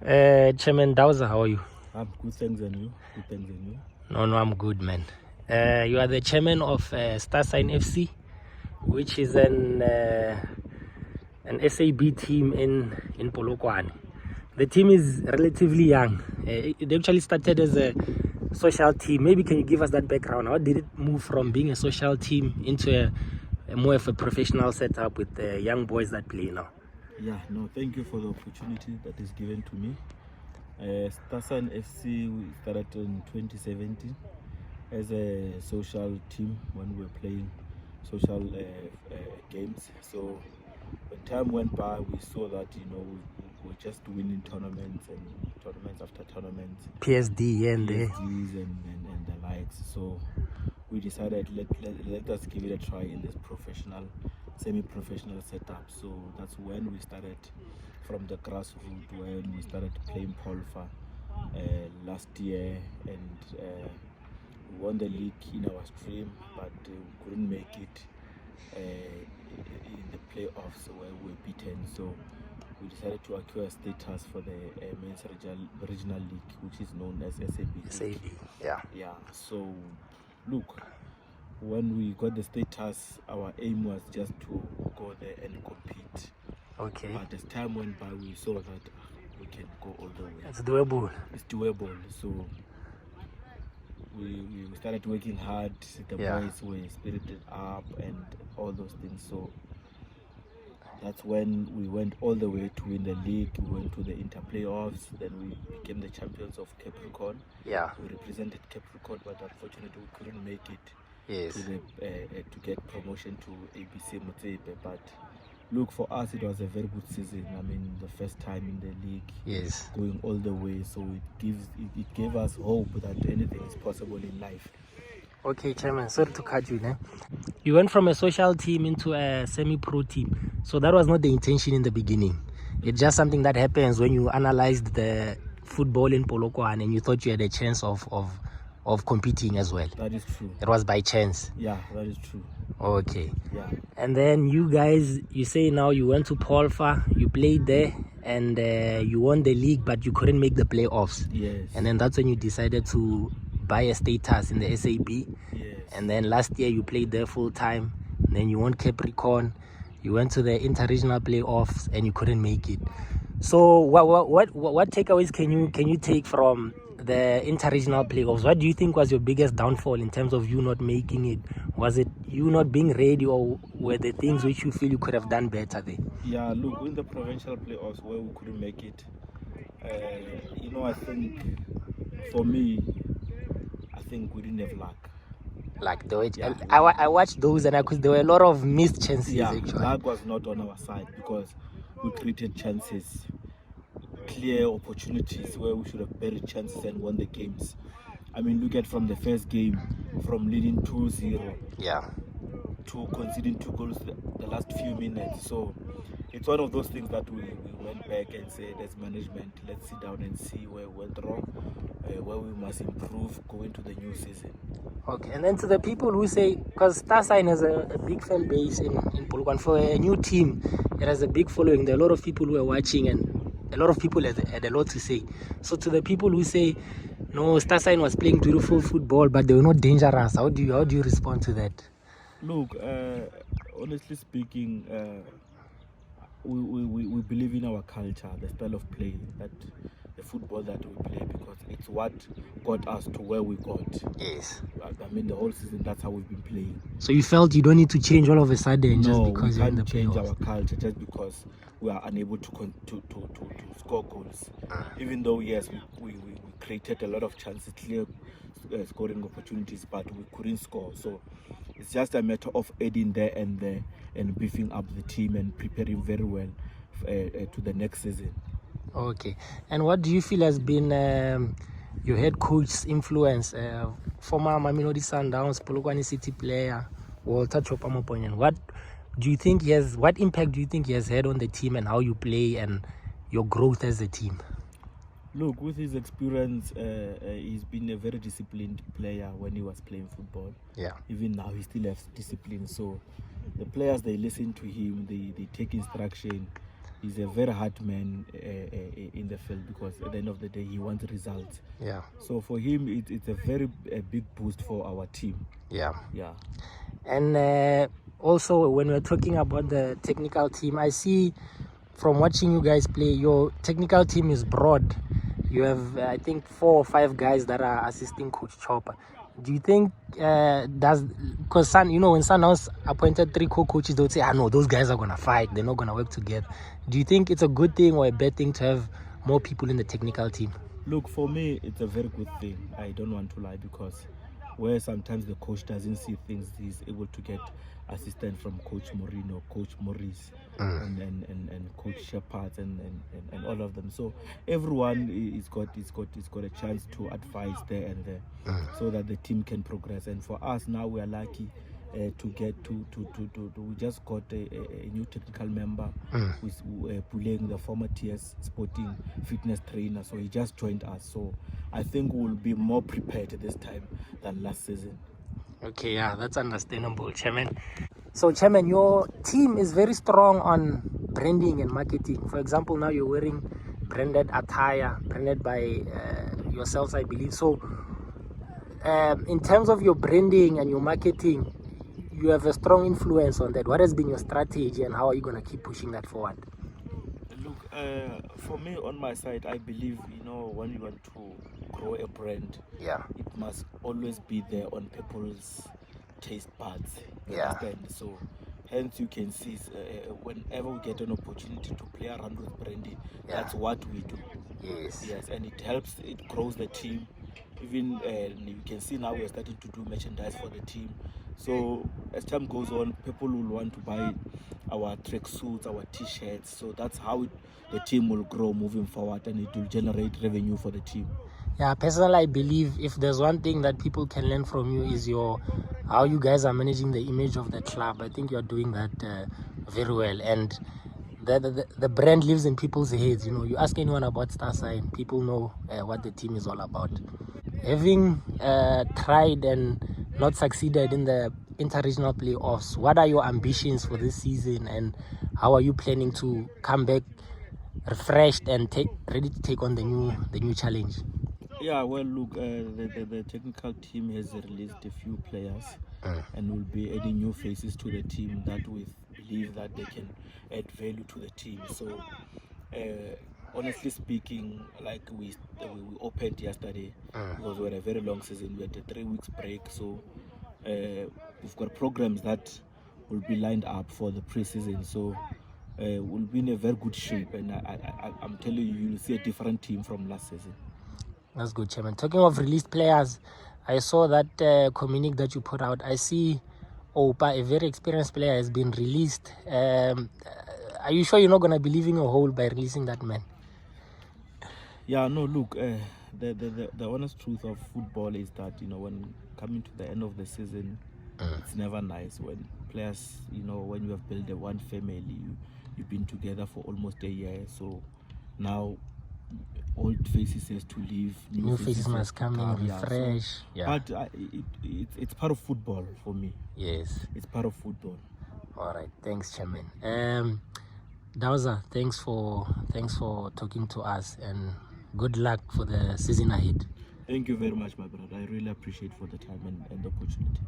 Chairman Douza, how are you? I'm good, thanks, and you? Good, thanks, and you? No, I'm good, man. You are the chairman of Star Sign FC, which is an SAB team in Polokwane. The team is relatively young. It actually started as a social team. Maybe can you give us that background? How did it move from being a social team into a more of a professional setup with young boys that play now? Yeah, no, thank you for the opportunity that is given to me. Star Sign FC, we started in 2017 as a social team when we were playing social games. So when time went by, we saw that we were just winning tournaments after tournaments, PSD and PSDs and the likes. So we decided let us give it a try in this semi-professional setup. So that's when we started from the grassroots, when we started playing Polfa last year, and we won the league in our stream, but we couldn't make it in the playoffs where we were beaten. So we decided to acquire status for the men's regional league, which is known as SAB. Yeah. So look, when we got the status, our aim was just to go there and compete. Okay. But as time went by, we saw that we can go all the way. It's doable. It's doable. So we started working hard. The boys were spirited up and all those things. So that's when we went all the way to win the league. We went to the inter playoffs. Then we became the champions of Capricorn. Yeah. We represented Capricorn, but unfortunately we couldn't make it. Yes. To get promotion to ABC Motsepe. But look, for us it was a very good season. I mean, the first time in the league. Yes. Going all the way. So it gave us hope that anything is possible in life. Okay, Chairman, sorry to cut you. You went from a social team into a semi-pro team. So that was not the intention in the beginning. It's just something that happens when you analyzed the football in Polokwane and you thought you had a chance of competing as well. That is true. It was by chance. Yeah, that is true. Okay. Yeah. And then you guys, you say now you went to Polfa, you played there, and you won the league, but you couldn't make the playoffs. Yes. And then that's when you decided to buy a status in the SAB. Yes. And then last year you played there full time. Then you won Capricorn. You went to the inter-regional playoffs and you couldn't make it. So what takeaways can you take from the inter-regional playoffs? What do you think was your biggest downfall in terms of you not making it? Was it you not being ready, or were there things which you feel you could have done better there? Yeah, look, in the provincial playoffs where we couldn't make it, I think for me, I think we didn't have luck. Like I watched those and there were a lot of missed chances. Yeah, actually. luck was not on our side because we created chances, clear opportunities where we should have buried chances and won the games. I mean, look at from the first game, from leading 2-0 to conceding 2 goals the last few minutes. So it's one of those things that we went back and said as management, let's sit down and see where we went wrong, where we must improve going to the new season. Okay, and then to the people who say, because Star Sign has a big fan base in Polokwane, for a new team, it has a big following. There are a lot of people who are watching and a lot of people had a lot to say. So to the people who say, no, Star Sign was playing beautiful football, but they were not dangerous, how do you respond to that? Look, honestly speaking, we believe in our culture, the style of play, that the football that we play, because it's what got us to where we got. Yes. I mean, the whole season, that's how we've been playing. So you felt you don't need to change all of a sudden just because we you're in the can't change playoffs. our culture just because we are unable to score goals. Even though, yes, we created a lot of chances, clear scoring opportunities, but we couldn't score. So it's just a matter of adding there and beefing up the team and preparing very well to the next season. Okay. And what do you feel has been your head coach's influence? Former Mamelodi Sundowns, Polokwane City player, Choppa Maponyane. What impact do you think he has had on the team and how you play and your growth as a team? Look, with his experience, he's been a very disciplined player when he was playing football. Yeah. Even now, he still has discipline. So the players, they listen to him, they take instruction, he's a very hard man in the field, because at the end of the day he wants results. Yeah. So for him, it's a very big boost for our team. Yeah. Yeah. And also, when we're talking about the technical team, I see from watching you guys play, your technical team is broad. You have, I think, 4 or 5 guys that are assisting Coach Choppa. Do you think because when Sundowns appointed 3 co-coaches, they would say, no, those guys are gonna fight, they're not gonna work together. Do you think it's a good thing or a bad thing to have more people in the technical team? Look, for me, it's a very good thing. I don't want to lie, because where sometimes the coach doesn't see things, he's able to get assistance from Coach Moreno, Coach Maurice, and Coach Shepard, and all of them. So everyone is got a chance to advise there and there, so that the team can progress. And for us now, we are lucky to get to we just got a new technical member, who's Puleng, the former TS Sporting fitness trainer. So he just joined us. So I think we'll be more prepared this time than last season. Okay, yeah, that's understandable, Chairman. So, Chairman, your team is very strong on branding and marketing. For example, now you're wearing branded attire, branded by yourselves, I believe. So, in terms of your branding and your marketing, you have a strong influence on that. What has been your strategy, and how are you going to keep pushing that forward? Look, for me, on my side, I believe, when you want to grow a brand, it must always be there on people's taste buds. Understand? So hence you can see whenever we get an opportunity to play around with branding, that's what we do. Yes, and it helps, it grows the team. Even you can see now we're starting to do merchandise for the team. So as time goes on, people will want to buy our tracksuits, our t-shirts. So that's how the team will grow moving forward, and it will generate revenue for the team. Yeah, personally, I believe if there's one thing that people can learn from you is how you guys are managing the image of the club. I think you're doing that very well, and the brand lives in people's heads. You ask anyone about Star Sign, people know what the team is all about. Having tried and not succeeded in the inter-regional playoffs, what are your ambitions for this season, and how are you planning to come back refreshed and ready to take on the new challenge? Yeah, well, look, the technical team has released a few players, and will be adding new faces to the team that we believe that they can add value to the team. So honestly speaking, like we opened yesterday, because we had a very long season. We had a 3 weeks break, so we've got programs that will be lined up for the pre-season. So we'll be in a very good shape, and I'm telling you, you'll see a different team from last season. That's good, Chairman. Talking of released players, I saw that communique that you put out. I see Opa, a very experienced player, has been released. Are you sure you're not going to be leaving a hole by releasing that man? Yeah, no, look, the honest truth of football is that, when coming to the end of the season, it's never nice when players, when you have built one family, you've been together for almost a year. So now old faces has to leave, new faces must come in, refresh. So, but it's part of football for me. Yes, it's part of football. All right, thanks, Chairman. Douza, thanks for talking to us, and good luck for the season ahead. Thank you very much, my brother. I really appreciate for the time and the opportunity.